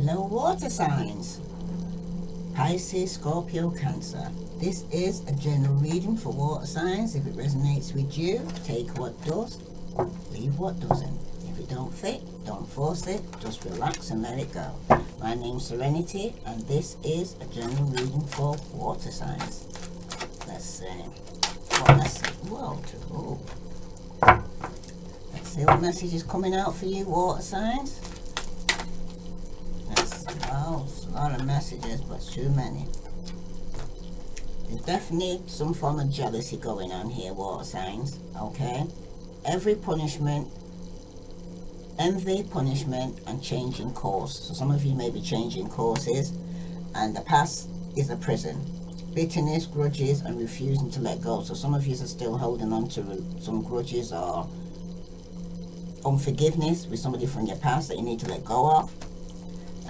Hello water signs, Pisces, Scorpio, Cancer. This is a general reading for water signs. If it resonates with you, take what does, leave what doesn't. If it don't fit, don't force it, just relax and let it go. My name's Serenity and this is a general reading for water signs. Let's see what message, let's see what message is coming out for you water signs. Wow, it's a lot of messages, but too many. There's definitely some form of jealousy going on here, water signs, okay? Every punishment, envy, punishment, and changing course. So some of you may be changing courses, and the past is a prison. Bitterness, grudges, and refusing to let go. So some of you are still holding on to some grudges or unforgiveness with somebody from your past that you need to let go of.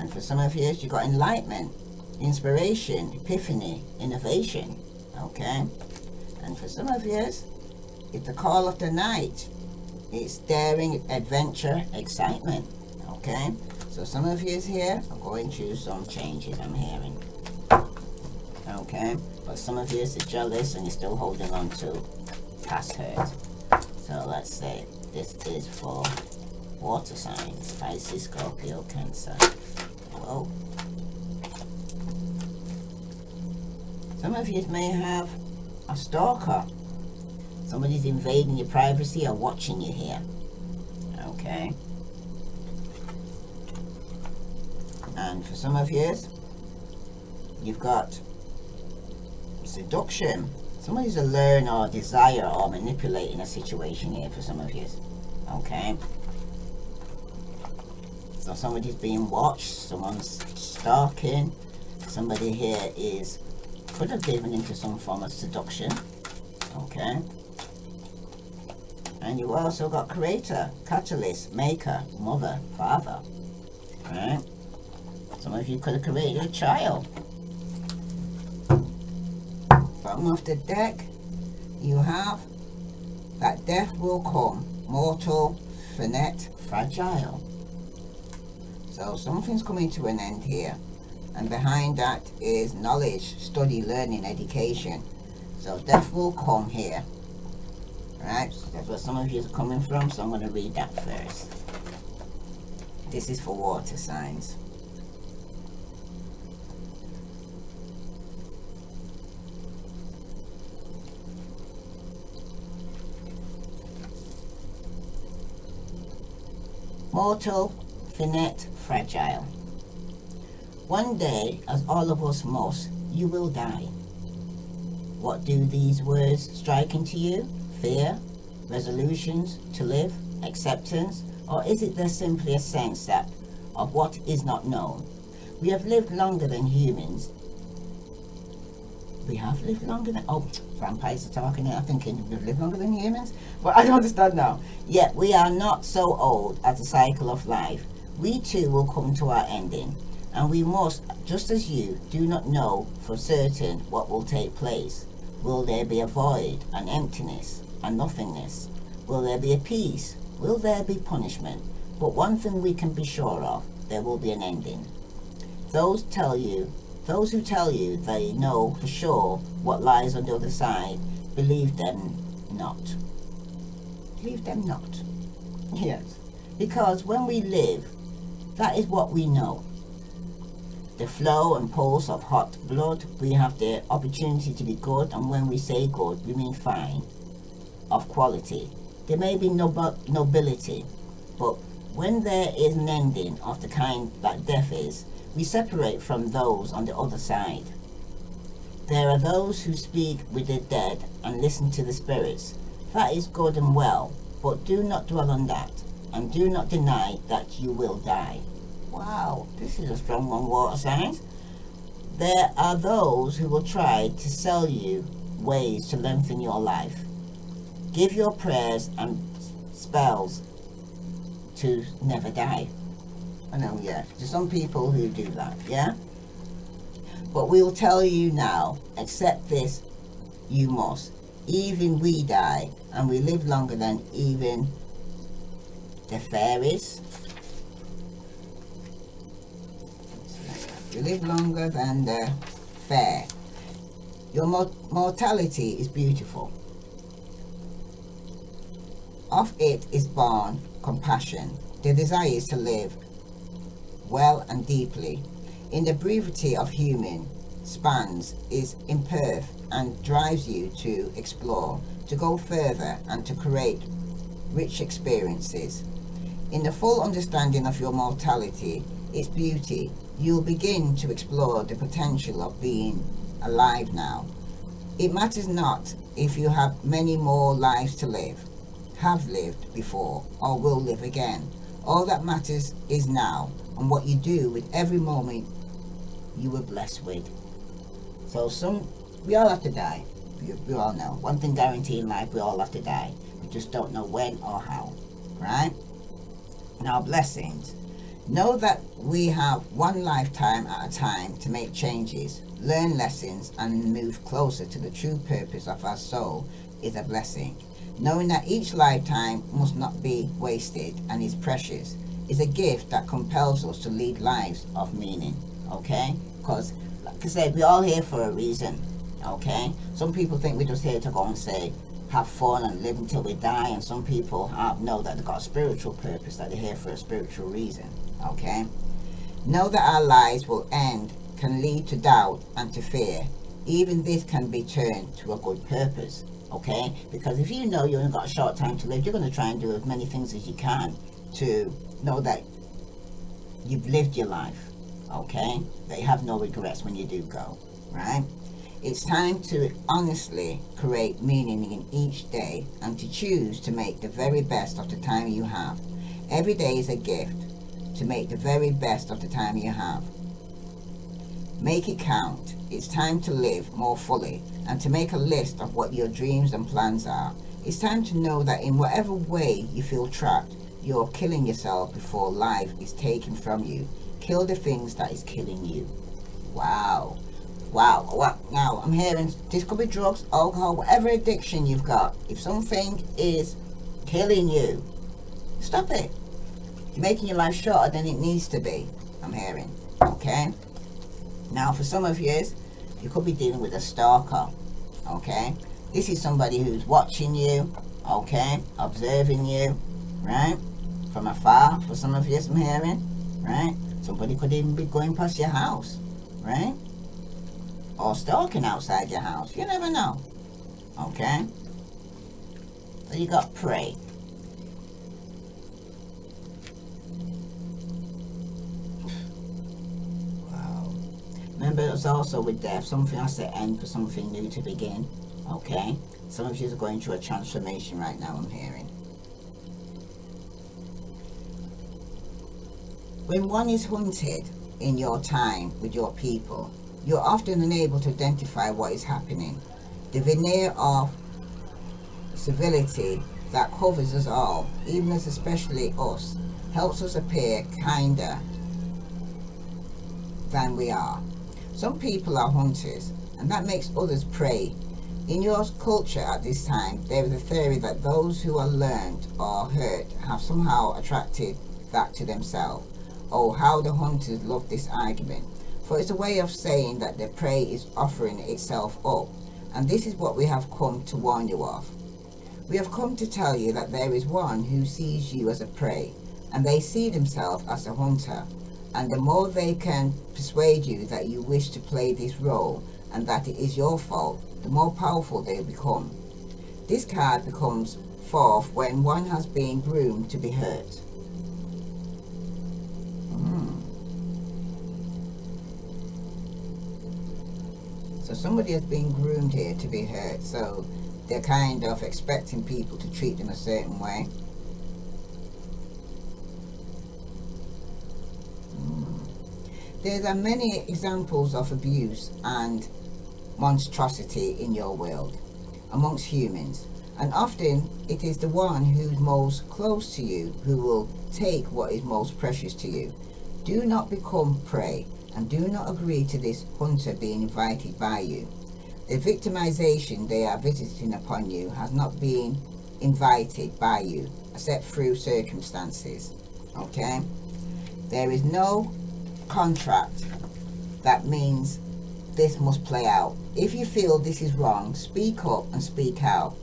And for some of you, you got enlightenment, inspiration, epiphany, innovation, okay? And for some of you, it's the call of the night. It's daring, adventure, excitement, okay? So some of you here are going through some changes, I'm hearing, okay? But some of you are jealous and you're still holding on to past hurt. So let's say this is for water signs, Pisces, Scorpio, Cancer. Whoa. Some of you may have a stalker. Somebody's invading your privacy or watching you here. Okay. And for some of you, you've got seduction. Somebody's a learn or desire or manipulating a situation here for some of you. Okay. So somebody's being watched, someone's stalking, somebody here could have given into some form of seduction, okay? And you also got creator, catalyst, maker, mother, father, right? Some of you could have created a child. Bottom of the deck, you have that death will come, mortal, finite, fragile. So something's coming to an end here, and behind that is knowledge, study, learning, education. So death will come here, right? So that's where some of you are coming from, so I'm going to read that first. This is for water signs. Mortal, finite, fragile. One day, as all of us must, you will die. What do these words strike into you? Fear, resolutions to live, acceptance, or is it there simply a sense that of what is not known? We have lived longer than humans. We have lived longer than, vampires are talking here, I'm thinking we've lived longer than humans, but I don't understand now. Yet we are not so old as the cycle of life. We too will come to our ending, and we must, just as you, do not know for certain what will take place. Will there be a void, an emptiness, a nothingness? Will there be a peace? Will there be punishment? But one thing we can be sure of, there will be an ending. Those who tell you they know for sure what lies on the other side, believe them not. Believe them not. Yes. Because when we live, that is what we know. The flow and pulse of hot blood, we have the opportunity to be good, and when we say good, we mean fine, of quality. There may be nobility, but when there is an ending of the kind that death is, we separate from those on the other side. There are those who speak with the dead and listen to the spirits. That is good and well, but do not dwell on that, and do not deny that you will die. Wow, this is a strong one, water signs. There are those who will try to sell you ways to lengthen your life. Give your prayers and spells to never die. I know, yeah, there's some people who do that, yeah? But we'll tell you now, accept this, you must. Even we die, and we live longer than even the fairies, You live longer than the fair. Your mortality is beautiful. Of it is born compassion. The desire is to live well and deeply. In the brevity of human spans is imperfect and drives you to explore, to go further and to create rich experiences. In the full understanding of your mortality, its beauty, you'll begin to explore the potential of being alive now. It matters not if you have many more lives to live, have lived before, or will live again. All that matters is now and what you do with every moment you were blessed with. So we all have to die. We all know. One thing guaranteed in life, we all have to die. We just don't know when or how, right? Now, blessings. Know that we have one lifetime at a time to make changes, learn lessons, and move closer to the true purpose of our soul is a blessing. Knowing that each lifetime must not be wasted and is precious is a gift that compels us to lead lives of meaning, okay? Because, like I said, we're all here for a reason, okay? Some people think we're just here to go and say, have fun and live until we die, and some people know that they've got a spiritual purpose, that they're here for a spiritual reason, okay? Know that our lives will end can lead to doubt and to fear. Even this can be turned to a good purpose, okay? Because if you know you've only got a short time to live, you're going to try and do as many things as you can to know that you've lived your life, okay? That you have no regrets when you do go, right? It's time to honestly create meaning in each day and to choose to make the very best of the time you have. Every day is a gift to make the very best of the time you have. Make it count. It's time to live more fully and to make a list of what your dreams and plans are. It's time to know that in whatever way you feel trapped, you're killing yourself before life is taken from you. Kill the things that is killing you. Wow. Now I'm hearing this could be drugs, alcohol, whatever addiction you've got. If something is killing you, stop it. You're making your life shorter than it needs to be, I'm hearing, okay? Now for some of you could be dealing with a stalker, okay? This is somebody who's watching you, okay? Observing you, right? From afar, for some of you I'm hearing, right? Somebody could even be going past your house, right? Or stalking outside your house. You never know. Okay? So you got pray. Wow. Remember, it's also with death. Something has to end for something new to begin. Okay? Some of you are going through a transformation right now, I'm hearing. When one is hunted in your time with your people, you're often unable to identify what is happening. The veneer of civility that covers us all, even as especially us, helps us appear kinder than we are. Some people are hunters, and that makes others prey. In your culture at this time, there is a theory that those who are learned or hurt have somehow attracted that to themselves. Oh, how the hunters love this argument. For it's a way of saying that the prey is offering itself up, and this is what we have come to warn you of. We have come to tell you that there is one who sees you as a prey, and they see themselves as a hunter, and the more they can persuade you that you wish to play this role and that it is your fault, the more powerful they become. This card becomes forth when one has been groomed to be hurt. So somebody has been groomed here to be hurt, so they're kind of expecting people to treat them a certain way. There are many examples of abuse and monstrosity in your world, amongst humans, and often it is the one who's most close to you who will take what is most precious to you. Do not become prey, and do not agree to this hunter being invited by you. The victimization they are visiting upon you has not been invited by you, except through circumstances. Okay? There is no contract that means this must play out. If you feel this is wrong, speak up and speak out.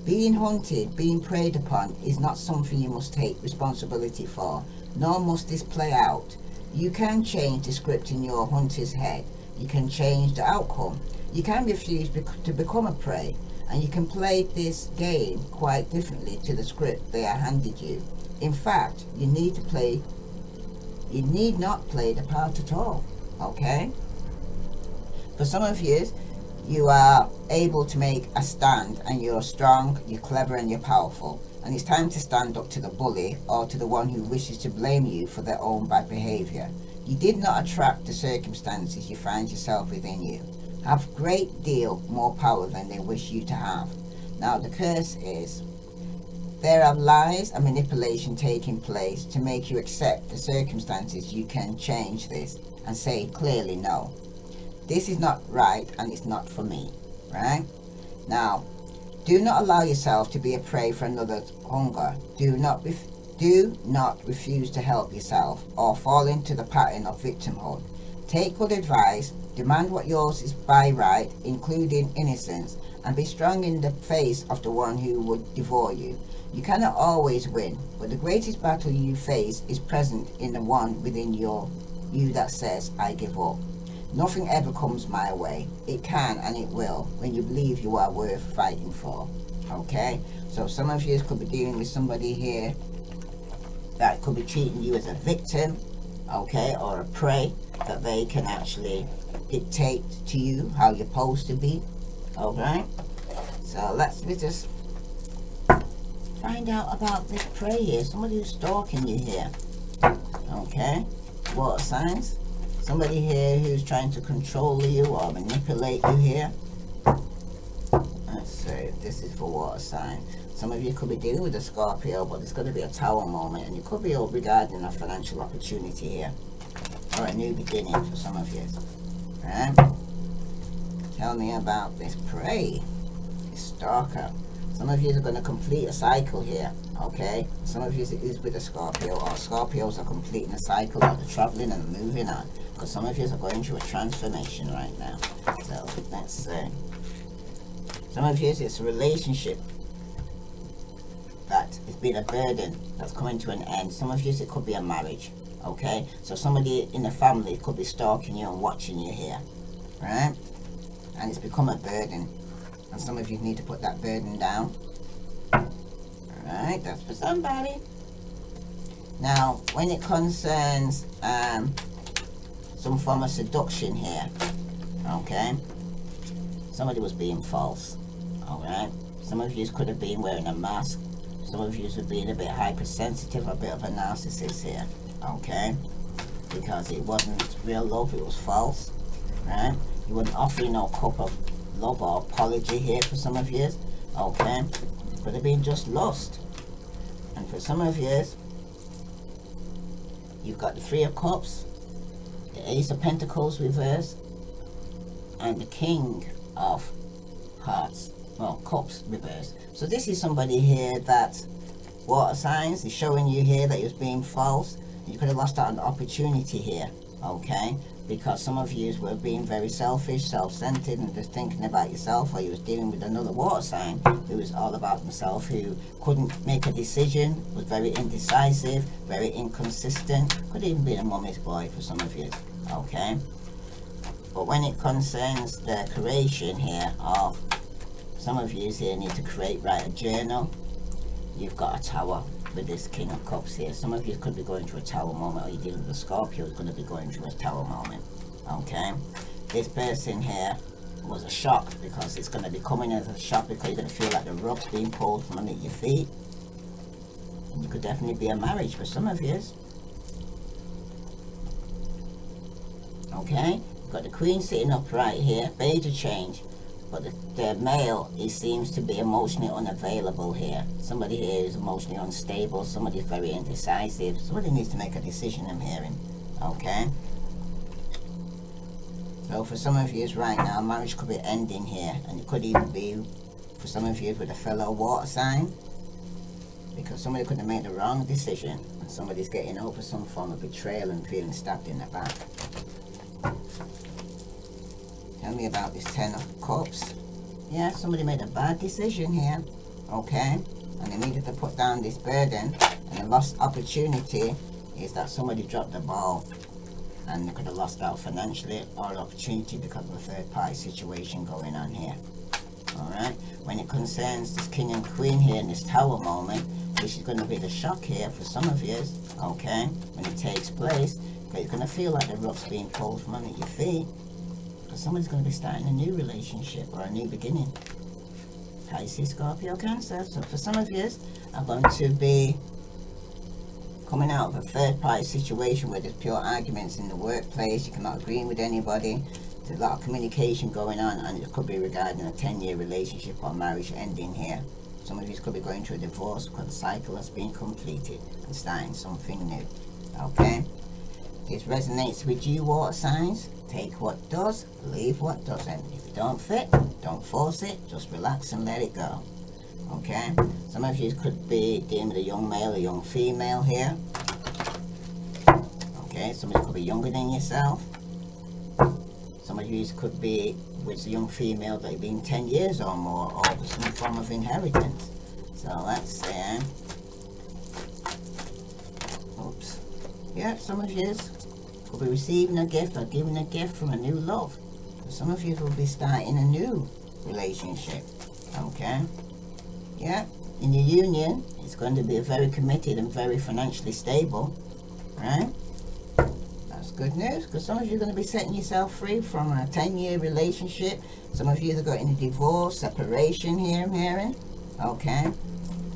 Being hunted, being preyed upon is not something you must take responsibility for, nor must this play out. You can change the script in your hunter's head. You can change the outcome. You can refuse to become a prey, and you can play this game quite differently to the script they are handed you. In fact, you need not play the part at all, okay? For some of you, you are able to make a stand, and you're strong, you're clever, and you're powerful. And it's time to stand up to the bully or to the one who wishes to blame you for their own bad behavior. You did not attract the circumstances you find yourself within. You have a great deal more power than they wish you to have. Now the curse is, there are lies and manipulation taking place to make you accept the circumstances. You can change this and say clearly no. This is not right and it's not for me, right? Now, do not allow yourself to be a prey for another's hunger. Do not refuse to help yourself or fall into the pattern of victimhood. Take good advice, demand what yours is by right, including innocence, and be strong in the face of the one who would devour you. You cannot always win, but the greatest battle you face is present in the one within you that says, I give up. Nothing ever comes my way. It can and it will when you believe you are worth fighting for. Okay? So some of you could be dealing with somebody here that could be treating you as a victim, okay, or a prey, that they can actually dictate to you how you're supposed to be. Alright? So let's just find out about this prey here. Somebody who's stalking you here. Okay? Water signs. Somebody here who's trying to control you or manipulate you here. Let's see, this is for water sign. Some of you could be dealing with a Scorpio, but it's going to be a tower moment, and it could be regarding a financial opportunity here, or a new beginning for some of you. Right? Tell me about this prey, this stalker. Some of you are going to complete a cycle here, okay? Some of you is with a Scorpio, or Scorpios are completing a cycle, or they're traveling and moving on. Because some of you are going through a transformation right now. So let's see. Some of you, it's a relationship that has been a burden that's coming to an end. Some of you, it could be a marriage, okay? So somebody in the family could be stalking you and watching you here, right? And it's become a burden. And some of you need to put that burden down. Alright, that's for somebody. Now, when it concerns some form of seduction here, okay? Somebody was being false, alright? Some of you could have been wearing a mask. Some of you were being a bit hypersensitive, a bit of a narcissist here, okay? Because it wasn't real love, it was false, right? You weren't offering no cup of love or apology here for some of you, okay? It could have been just lust. And for some of you, you've got the Three of Cups, the Ace of Pentacles reversed, and the King of Hearts, well, Cups reversed. So this is somebody here that water signs is showing you here that he was being false. You could have lost out on the opportunity here, okay? Because some of you were being very selfish, self-centered, and just thinking about yourself, or you was dealing with another water sign who was all about himself, who couldn't make a decision, was very indecisive, very inconsistent. Could even be a mummy's boy for some of you, okay? But when it concerns the creation here of some of you here need to write a journal. You've got a tower with this King of Cups here. Some of you could be going through a tower moment, or you're dealing with a Scorpio who's going to be going through a tower moment, okay? This person here was a shock, because it's going to be coming as a shock, because you're going to feel like the rug's being pulled from under your feet. And you could definitely be a marriage for some of you. Okay? You've got the Queen sitting up right here, major change. But the male, he seems to be emotionally unavailable here. Somebody here is emotionally unstable. Somebody is very indecisive. Somebody needs to make a decision, I'm hearing. Okay? So for some of you right now, marriage could be ending here. And it could even be, for some of you, with a fellow water sign. Because somebody could have made the wrong decision. And somebody's getting over some form of betrayal and feeling stabbed in the back. Tell me about this Ten of Cups. Yeah, somebody made a bad decision here, okay? And they needed to put down this burden, and the lost opportunity is that somebody dropped the ball and they could have lost out financially or opportunity because of a third party situation going on here. Alright, when it concerns this king and queen here in this tower moment, which is going to be the shock here for some of you, okay, when it takes place, because it's going to feel like the rough's being pulled from under your feet, because somebody's going to be starting a new relationship or a new beginning. Pisces, Scorpio, Cancer. So for some of you, I'm going to be coming out of a third party situation where there's pure arguments in the workplace, you cannot agree with anybody, there's a lot of communication going on, and it could be regarding a 10-year relationship or marriage ending here. Some of you could be going through a divorce because the cycle has been completed and starting something new. Okay? This resonates with you, water signs. Take what does, leave what doesn't. If it don't fit, don't force it, just relax and let it go. Okay? Some of you could be dealing with a young male or young female here. Okay, somebody could be younger than yourself. Some of you could be with a young female that have been 10 years or more, or some form of inheritance. So let's say, oops. Yeah, some of you could be receiving a gift or giving a gift from a new love. Some of you will be starting a new relationship. Okay? Yeah, in the union, it's going to be very committed and very financially stable, right? That's good news, because some of you are going to be setting yourself free from a 10-year relationship. Some of you have got in a divorce, separation here, I'm hearing. Okay,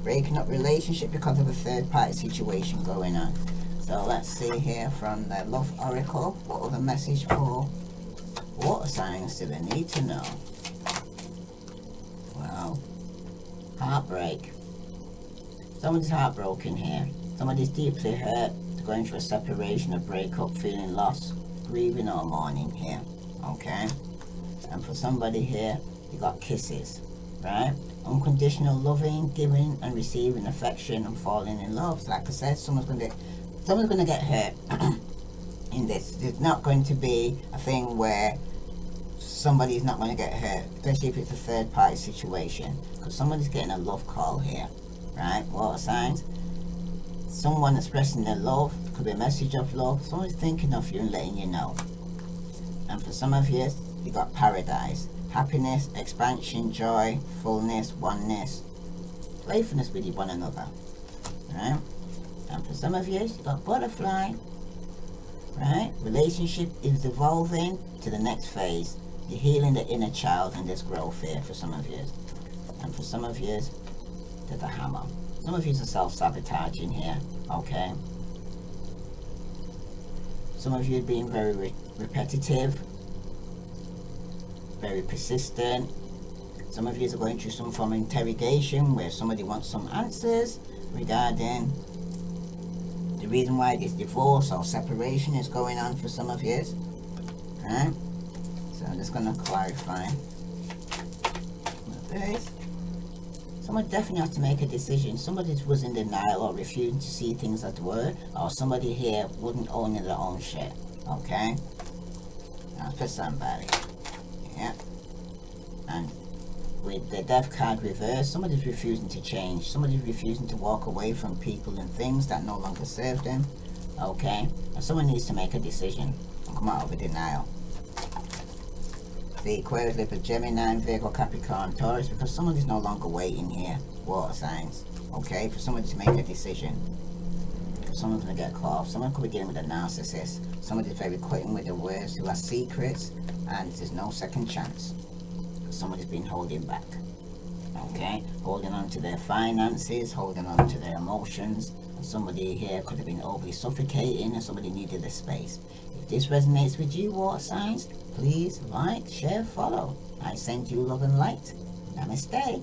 breaking up relationship because of a third-party situation going on. So let's see here from the Love Oracle, what other message for water signs do they need to know? Well, heartbreak. Someone's heartbroken here. Somebody's deeply hurt, going through a separation, a breakup, feeling lost, grieving or mourning here. Okay? And for somebody here, you got kisses, right? Unconditional loving, giving and receiving affection and falling in love. Like I said, someone's gonna get hurt in this. There's not going to be a thing where somebody's not going to get hurt, especially if it's a third party situation, because somebody's getting a love call here, right? Water signs. Someone expressing their love, could be a message of love. Someone's thinking of you and letting you know. And for some of you, you got paradise, happiness, expansion, joy, fullness, oneness, playfulness with one another, right? And for some of you, you got butterfly, right? Relationship is evolving to the next phase. You're healing the inner child, and there's growth here for some of you. And for some of you, there's a hammer. Some of you are self-sabotaging here, okay? Some of you are being very repetitive, very persistent. Some of you are going through some form of interrogation where somebody wants some answers regarding the reason why this divorce or separation is going on for some of you. Right? So I'm just going to clarify this. Someone definitely has to make a decision. Somebody was in denial or refusing to see things as they were, or somebody here wouldn't own their own shit. Okay? That's for somebody. Yeah. And with the death card reversed, somebody's refusing to change. Somebody's refusing to walk away from people and things that no longer serve them. Okay? And someone needs to make a decision and come out of a denial. The Aquarius, Libra, Gemini, Virgo, Capricorn, Taurus, because someone is no longer waiting here. Water signs. Okay? For somebody to make a decision. Someone's going to get caught off. Someone could be dealing with a narcissist. Somebody's very quitting with their words, who has secrets, and there's no second chance. Somebody's been holding back. Okay? Holding on to their finances, holding on to their emotions. And somebody here could have been overly suffocating, and somebody needed a space. If this resonates with you, water signs, please like, share, follow. I send you love and light. Namaste.